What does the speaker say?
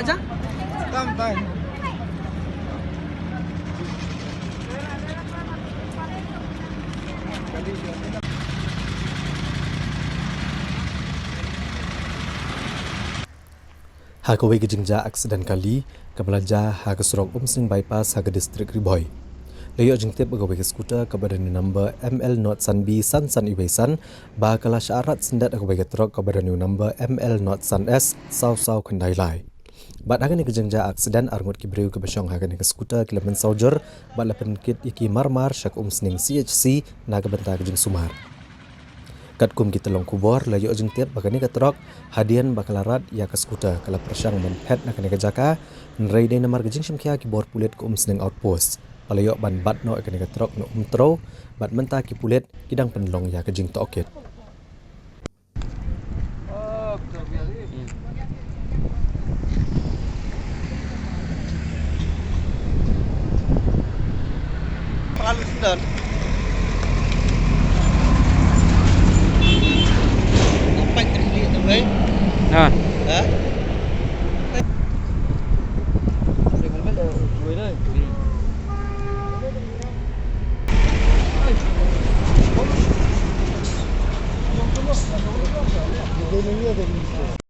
aja? Tambah. Hakawe gejengja aksiden kali kebelaja haka surok umsing bypass haka distrik Riboy. Layo jengtip agawe ke skuter kepada ni number ML Not San B San San Iwesan ba kala syarat sendat agawe ke truk kepada ni number ML Not San S Sau Sau Kendai Lai. Bat haka ni gejengja aksiden arngut kibriu ke besyong haka ni ke skuter kilamen saujer bat lapen kit iki marmar syak umsning CHC naga bentah gejeng sumar. Kat kum kita long kubor layo jeng tiap bakani ka truk hadian bakalarat ya ka skuter kala persyang men pet nak kene ka jaka nrei de namar gejing syamkia ki bor pulet ku umsning outpost palayo ban bat no kene ka truk no umtro bat menta ki pulet kidang penlong ya ka jing tokit. Terlalu sedar. Apa yang tu, guys? Nah. Hah? Ini